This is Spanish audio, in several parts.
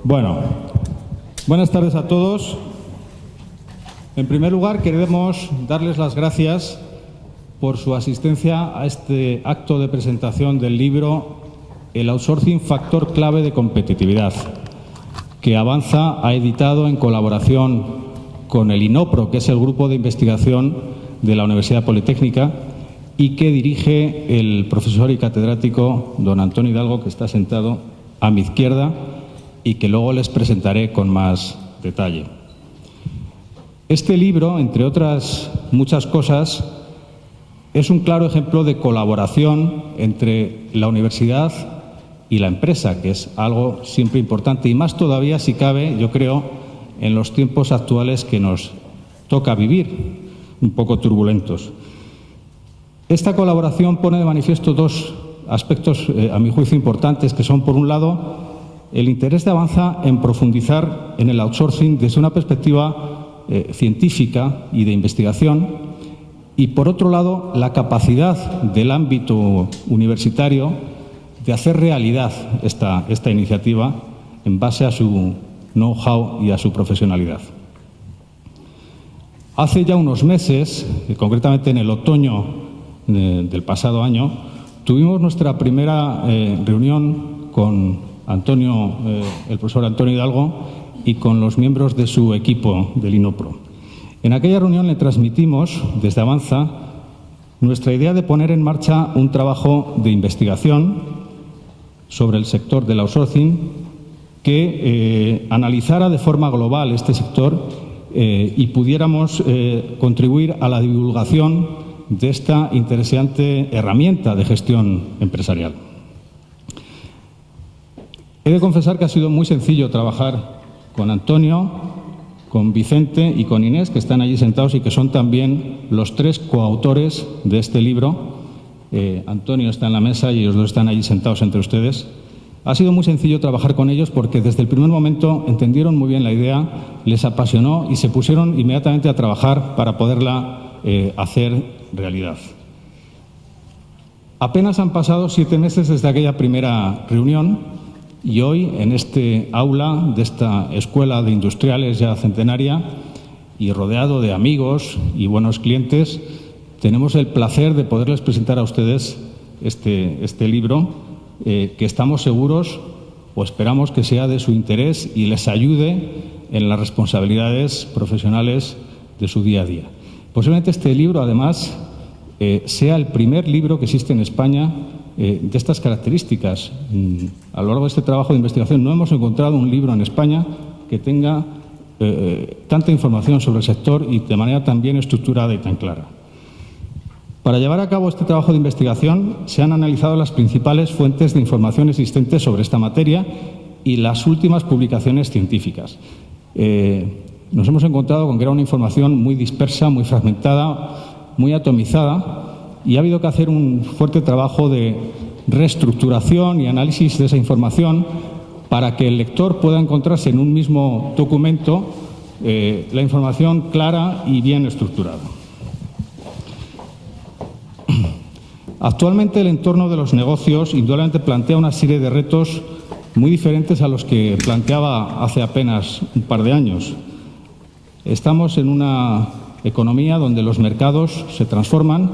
Bueno, buenas tardes a todos. En primer lugar, queremos darles las gracias por su asistencia a este acto de presentación del libro El outsourcing, factor clave de competitividad, que Avanza ha editado en colaboración con el INOPRO, que es el grupo de investigación de la Universidad Politécnica, y que dirige el profesor y catedrático don Antonio Hidalgo, que está sentado a mi izquierda y que luego les presentaré con más detalle. Este libro, entre otras muchas cosas, es un claro ejemplo de colaboración entre la universidad y la empresa, que es algo siempre importante y más todavía, si cabe, yo creo, en los tiempos actuales que nos toca vivir, un poco turbulentos. Esta colaboración pone de manifiesto dos aspectos, a mi juicio, importantes, que son, por un lado, el interés de Avanza en profundizar en el outsourcing desde una perspectiva científica y de investigación, y, por otro lado, la capacidad del ámbito universitario de hacer realidad esta iniciativa en base a su know-how y a su profesionalidad. Hace ya unos meses, concretamente en el otoño del pasado año, tuvimos nuestra primera reunión con Antonio, el profesor Antonio Hidalgo, y con los miembros de su equipo del INOPRO. En aquella reunión le transmitimos desde Avanza nuestra idea de poner en marcha un trabajo de investigación sobre el sector del outsourcing que analizara de forma global este sector y pudiéramos contribuir a la divulgación de esta interesante herramienta de gestión empresarial. He de confesar que ha sido muy sencillo trabajar con Antonio, con Vicente y con Inés, que están allí sentados y que son también los tres coautores de este libro. Antonio está en la mesa y ellos dos están allí sentados entre ustedes. Ha sido muy sencillo trabajar con ellos porque desde el primer momento entendieron muy bien la idea, les apasionó y se pusieron inmediatamente a trabajar para poderla hacer realidad. Apenas han pasado 7 meses desde aquella primera reunión y hoy, en este aula de esta escuela de industriales ya centenaria y rodeado de amigos y buenos clientes, tenemos el placer de poderles presentar a ustedes este libro que estamos seguros o esperamos que sea de su interés y les ayude en las responsabilidades profesionales de su día a día. Posiblemente este libro, además, sea el primer libro que existe en España de estas características. A lo largo de este trabajo de investigación no hemos encontrado un libro en España que tenga tanta información sobre el sector y de manera tan bien estructurada y tan clara. Para llevar a cabo este trabajo de investigación se han analizado las principales fuentes de información existentes sobre esta materia y las últimas publicaciones científicas. Nos hemos encontrado con que era una información muy dispersa, muy fragmentada, muy atomizada, y ha habido que hacer un fuerte trabajo de reestructuración y análisis de esa información para que el lector pueda encontrarse en un mismo documento la información clara y bien estructurada. Actualmente el entorno de los negocios indudablemente plantea una serie de retos muy diferentes a los que planteaba hace apenas un par de años. Estamos en una economía donde los mercados se transforman,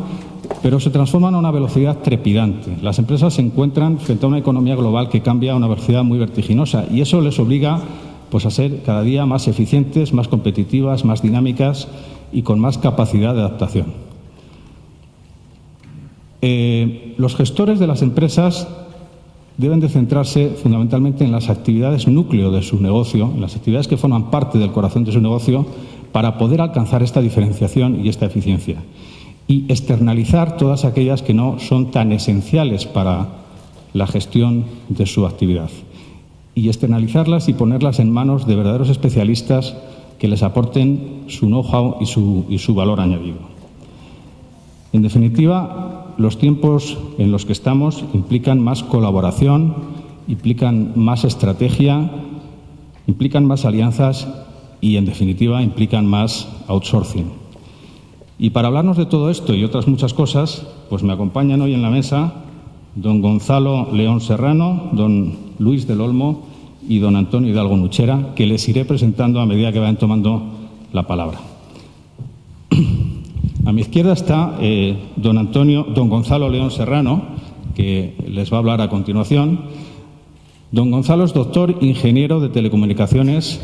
pero se transforman a una velocidad trepidante. Las empresas se encuentran frente a una economía global que cambia a una velocidad muy vertiginosa y eso les obliga a ser cada día más eficientes, más competitivas, más dinámicas y con más capacidad de adaptación. Los gestores de las empresas deben de centrarse fundamentalmente en las actividades núcleo de su negocio, en las actividades que forman parte del corazón de su negocio, para poder alcanzar esta diferenciación y esta eficiencia. Y externalizar todas aquellas que no son tan esenciales para la gestión de su actividad. Y externalizarlas y ponerlas en manos de verdaderos especialistas que les aporten su know-how y su valor añadido. En definitiva, los tiempos en los que estamos implican más colaboración, implican más estrategia, implican más alianzas y, en definitiva, implican más outsourcing. Y para hablarnos de todo esto y otras muchas cosas, pues me acompañan hoy en la mesa don Gonzalo León Serrano, don Luis del Olmo y don Antonio Hidalgo Nuchera, que les iré presentando a medida que vayan tomando la palabra. A mi izquierda está don Gonzalo León Serrano, que les va a hablar a continuación. Don Gonzalo es doctor ingeniero de telecomunicaciones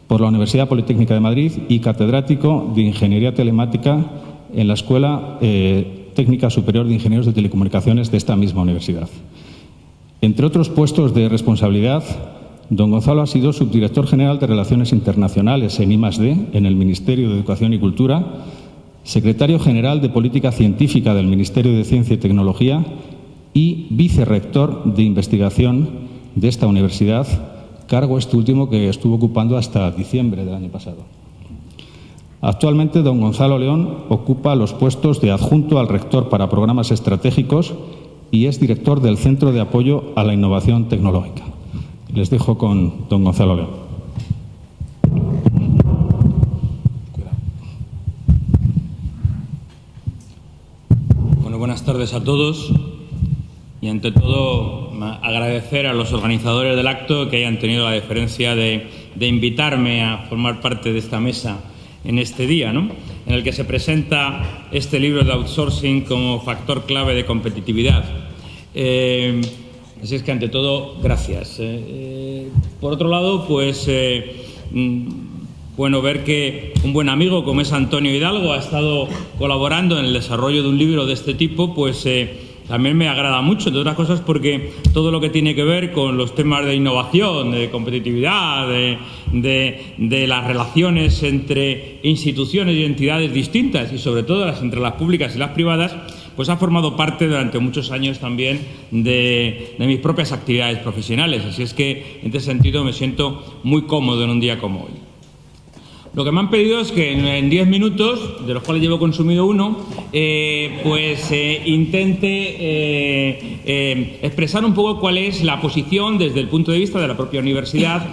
por la Universidad Politécnica de Madrid y catedrático de Ingeniería Telemática en la Escuela Técnica Superior de Ingenieros de Telecomunicaciones de esta misma universidad. Entre otros puestos de responsabilidad, don Gonzalo ha sido subdirector general de Relaciones Internacionales en I+D en el Ministerio de Educación y Cultura, secretario general de Política Científica del Ministerio de Ciencia y Tecnología y vicerrector de investigación de esta universidad, cargo este último que estuvo ocupando hasta diciembre del año pasado. Actualmente, don Gonzalo León ocupa los puestos de adjunto al rector para programas estratégicos y es director del Centro de Apoyo a la Innovación Tecnológica. Les dejo con don Gonzalo León. Bueno, buenas tardes a todos y ante todo agradecer a los organizadores del acto que hayan tenido la deferencia de invitarme a formar parte de esta mesa en este día, ¿no?, en el que se presenta este libro de outsourcing como factor clave de competitividad. Así es que, ante todo, gracias. Por otro lado, pues, bueno, ver que un buen amigo como es Antonio Hidalgo ha estado colaborando en el desarrollo de un libro de este tipo, pues también me agrada mucho, entre otras cosas porque todo lo que tiene que ver con los temas de innovación, de competitividad, de las relaciones entre instituciones y entidades distintas y sobre todo entre las públicas y las privadas, pues ha formado parte durante muchos años también de mis propias actividades profesionales. Así es que, en este sentido, me siento muy cómodo en un día como hoy. Lo que me han pedido es que en 10 minutos, de los cuales llevo consumido uno, intente expresar un poco cuál es la posición desde el punto de vista de la propia universidad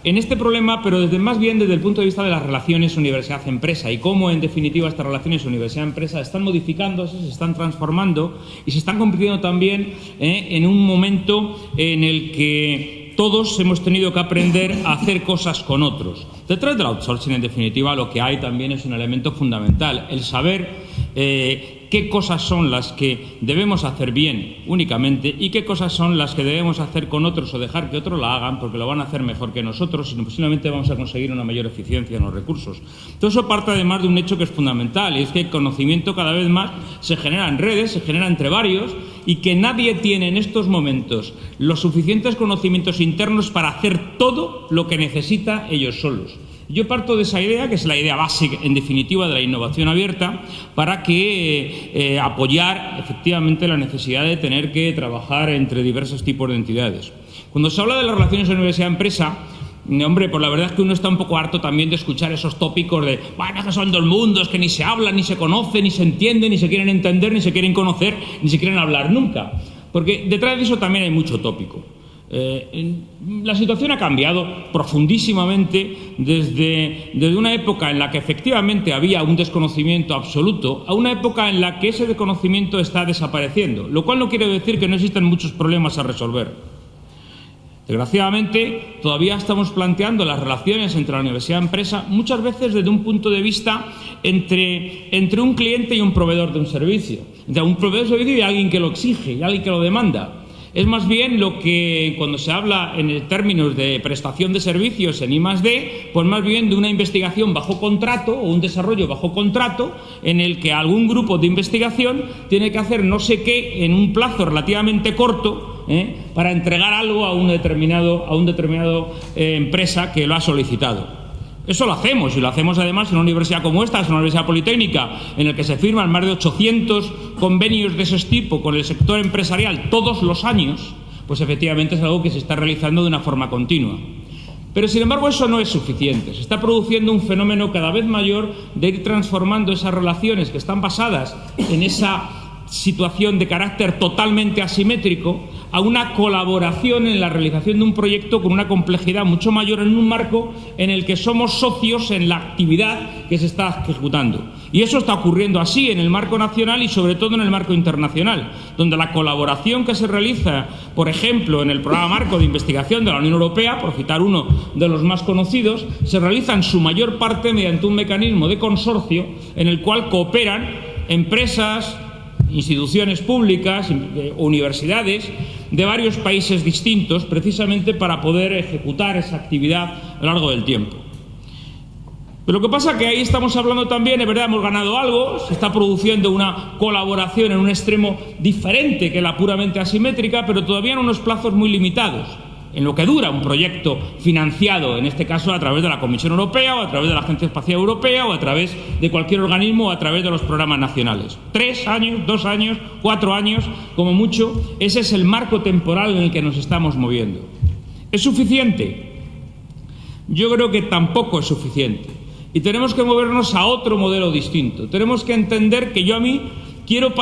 en este problema, pero más bien desde el punto de vista de las relaciones universidad-empresa y cómo, en definitiva, estas relaciones universidad-empresa están modificándose, se están transformando y se están convirtiendo también en un momento en el que todos hemos tenido que aprender a hacer cosas con otros. Detrás del outsourcing, en definitiva, lo que hay también es un elemento fundamental, el saber qué cosas son las que debemos hacer bien únicamente y qué cosas son las que debemos hacer con otros o dejar que otros la hagan porque lo van a hacer mejor que nosotros y posiblemente vamos a conseguir una mayor eficiencia en los recursos. Todo eso parte además de un hecho que es fundamental y es que el conocimiento cada vez más se genera en redes, se genera entre varios y que nadie tiene en estos momentos los suficientes conocimientos internos para hacer todo lo que necesita ellos solos. Yo parto de esa idea, que es la idea básica, en definitiva, de la innovación abierta, para que apoyar efectivamente la necesidad de tener que trabajar entre diversos tipos de entidades. Cuando se habla de las relaciones universidad-empresa, hombre, pues la verdad es que uno está un poco harto también de escuchar esos tópicos de bueno, que son dos mundos, que ni se hablan, ni se conocen, ni se entienden, ni se quieren entender, ni se quieren conocer, ni se quieren hablar nunca. Porque detrás de eso también hay mucho tópico. La situación ha cambiado profundísimamente desde una época en la que efectivamente había un desconocimiento absoluto a una época en la que ese desconocimiento está desapareciendo, lo cual no quiere decir que no existen muchos problemas a resolver. Desgraciadamente, todavía estamos planteando las relaciones entre la universidad y la empresa muchas veces desde un punto de vista entre un cliente y un proveedor de un servicio, entre un proveedor de servicio y alguien que lo exige y alguien que lo demanda. Es más bien lo que, cuando se habla en términos de prestación de servicios en I+D, pues más bien de una investigación bajo contrato o un desarrollo bajo contrato en el que algún grupo de investigación tiene que hacer no sé qué en un plazo relativamente corto para entregar algo a un determinado empresa que lo ha solicitado. Eso lo hacemos, y lo hacemos además en una universidad como esta, es una universidad politécnica, en la que se firman más de 800 convenios de ese tipo con el sector empresarial todos los años, pues efectivamente es algo que se está realizando de una forma continua. Pero, sin embargo, eso no es suficiente. Se está produciendo un fenómeno cada vez mayor de ir transformando esas relaciones que están basadas en esa situación de carácter totalmente asimétrico a una colaboración en la realización de un proyecto con una complejidad mucho mayor en un marco en el que somos socios en la actividad que se está ejecutando. Y eso está ocurriendo así en el marco nacional y sobre todo en el marco internacional, donde la colaboración que se realiza, por ejemplo, en el programa marco de investigación de la Unión Europea, por citar uno de los más conocidos, se realiza en su mayor parte mediante un mecanismo de consorcio en el cual cooperan empresas, instituciones públicas, universidades de varios países distintos, precisamente para poder ejecutar esa actividad a lo largo del tiempo. Pero lo que pasa es que ahí estamos hablando también, es verdad, hemos ganado algo, se está produciendo una colaboración en un extremo diferente que la puramente asimétrica, pero todavía en unos plazos muy limitados, en lo que dura un proyecto financiado, en este caso a través de la Comisión Europea o a través de la Agencia Espacial Europea o a través de cualquier organismo o a través de los programas nacionales. 3 años, 2 años, 4 años, como mucho, ese es el marco temporal en el que nos estamos moviendo. ¿Es suficiente? Yo creo que tampoco es suficiente. Y tenemos que movernos a otro modelo distinto. Tenemos que entender que yo a mí quisiera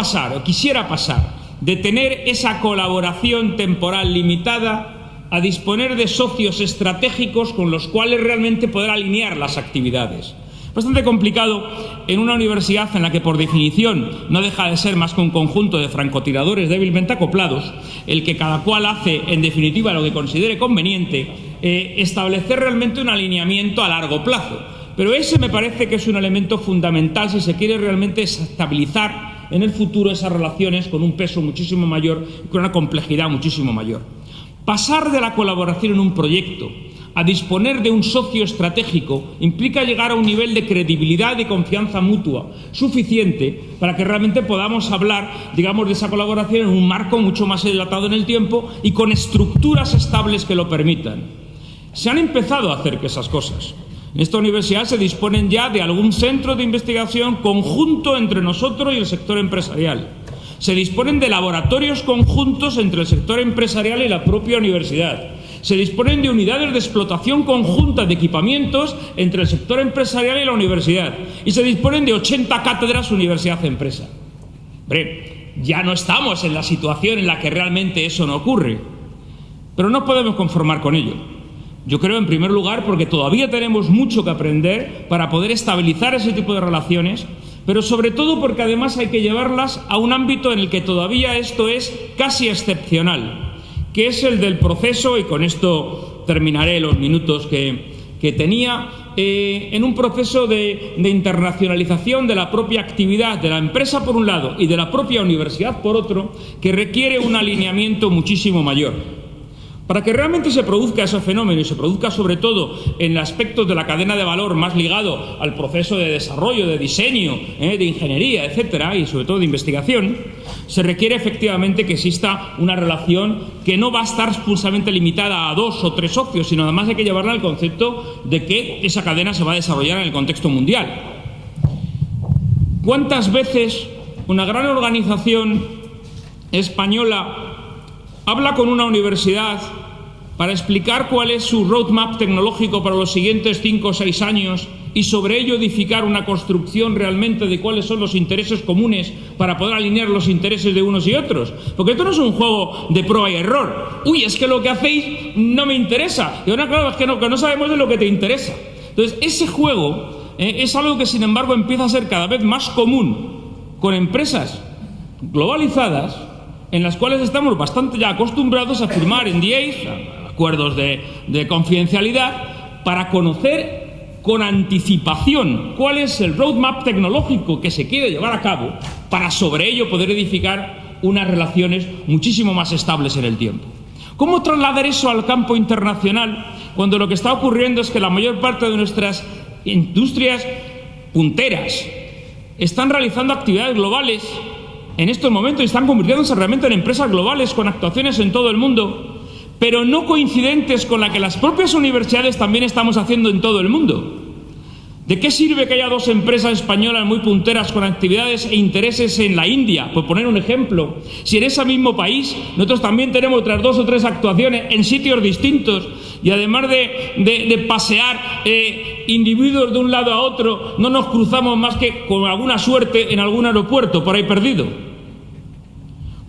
pasar de tener esa colaboración temporal limitada a disponer de socios estratégicos con los cuales realmente poder alinear las actividades. Bastante complicado en una universidad en la que por definición no deja de ser más que un conjunto de francotiradores débilmente acoplados, el que cada cual hace en definitiva lo que considere conveniente, establecer realmente un alineamiento a largo plazo. Pero ese me parece que es un elemento fundamental si se quiere realmente estabilizar en el futuro esas relaciones con un peso muchísimo mayor y con una complejidad muchísimo mayor. Pasar de la colaboración en un proyecto a disponer de un socio estratégico implica llegar a un nivel de credibilidad y de confianza mutua suficiente para que realmente podamos hablar, digamos, de esa colaboración en un marco mucho más dilatado en el tiempo y con estructuras estables que lo permitan. Se han empezado a hacer esas cosas. En esta universidad se disponen ya de algún centro de investigación conjunto entre nosotros y el sector empresarial. Se disponen de laboratorios conjuntos entre el sector empresarial y la propia universidad. Se disponen de unidades de explotación conjunta de equipamientos entre el sector empresarial y la universidad. Y se disponen de 80 cátedras universidad-empresa. Hombre, ya no estamos en la situación en la que realmente eso no ocurre. Pero no podemos conformar con ello. Yo creo, en primer lugar, porque todavía tenemos mucho que aprender para poder estabilizar ese tipo de relaciones, pero sobre todo porque además hay que llevarlas a un ámbito en el que todavía esto es casi excepcional, que es el del proceso, y con esto terminaré los minutos que tenía, en un proceso de internacionalización de la propia actividad de la empresa por un lado y de la propia universidad por otro, que requiere un alineamiento muchísimo mayor. Para que realmente se produzca ese fenómeno y se produzca sobre todo en aspectos de la cadena de valor más ligado al proceso de desarrollo, de diseño, de ingeniería, etcétera, y sobre todo de investigación, se requiere efectivamente que exista una relación que no va a estar exclusivamente limitada a 2 o 3 socios, sino además hay que llevarla al concepto de que esa cadena se va a desarrollar en el contexto mundial. ¿Cuántas veces una gran organización española habla con una universidad para explicar cuál es su roadmap tecnológico para los siguientes 5 o 6 años y sobre ello edificar una construcción realmente de cuáles son los intereses comunes para poder alinear los intereses de unos y otros? Porque esto no es un juego de prueba y error. Uy, es que lo que hacéis no me interesa. Y ahora, claro, es que no sabemos de lo que te interesa. Entonces, ese juego es algo que, sin embargo, empieza a ser cada vez más común con empresas globalizadas, en las cuales estamos bastante ya acostumbrados a firmar NDAs, acuerdos de confidencialidad, para conocer con anticipación cuál es el roadmap tecnológico que se quiere llevar a cabo, para sobre ello poder edificar unas relaciones muchísimo más estables en el tiempo. ¿Cómo trasladar eso al campo internacional cuando lo que está ocurriendo es que la mayor parte de nuestras industrias punteras están realizando actividades globales en estos momentos y están convirtiéndose realmente en empresas globales con actuaciones en todo el mundo, pero no coincidentes con la que las propias universidades también estamos haciendo en todo el mundo? ¿De qué sirve que haya 2 empresas españolas muy punteras con actividades e intereses en la India, por poner un ejemplo, si en ese mismo país nosotros también tenemos otras 2 o 3 actuaciones en sitios distintos y además de pasear individuos de un lado a otro, no nos cruzamos más que con alguna suerte en algún aeropuerto por ahí perdido?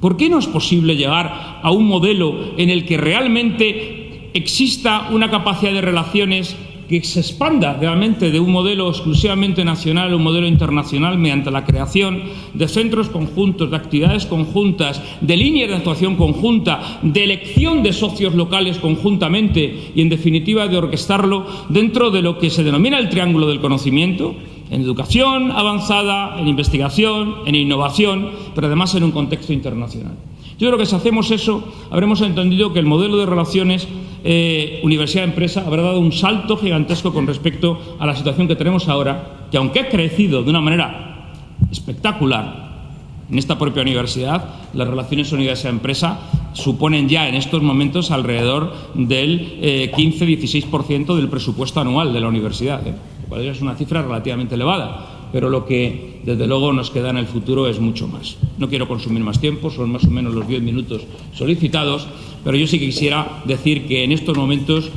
¿Por qué no es posible llegar a un modelo en el que realmente exista una capacidad de relaciones que se expanda realmente de un modelo exclusivamente nacional a un modelo internacional mediante la creación de centros conjuntos, de actividades conjuntas, de líneas de actuación conjunta, de elección de socios locales conjuntamente y, en definitiva, de orquestarlo dentro de lo que se denomina el triángulo del conocimiento, en educación avanzada, en investigación, en innovación, pero además en un contexto internacional. Yo creo que si hacemos eso, habremos entendido que el modelo de relaciones universidad-empresa habrá dado un salto gigantesco con respecto a la situación que tenemos ahora, que aunque ha crecido de una manera espectacular en esta propia universidad, las relaciones universidad-empresa suponen ya en estos momentos alrededor del 15-16% del presupuesto anual de la universidad, lo cual es una cifra relativamente elevada. Pero lo que, desde luego, nos queda en el futuro es mucho más. No quiero consumir más tiempo, son más o menos los 10 minutos solicitados, pero yo sí que quisiera decir que en estos momentos,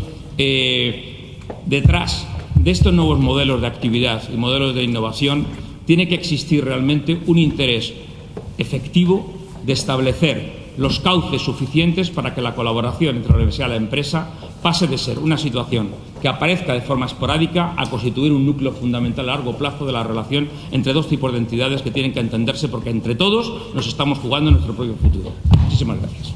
detrás de estos nuevos modelos de actividad y modelos de innovación, tiene que existir realmente un interés efectivo de establecer los cauces suficientes para que la colaboración entre la universidad y la empresa pase de ser una situación que aparezca de forma esporádica a constituir un núcleo fundamental a largo plazo de la relación entre dos tipos de entidades que tienen que entenderse porque entre todos nos estamos jugando nuestro propio futuro. Muchísimas gracias.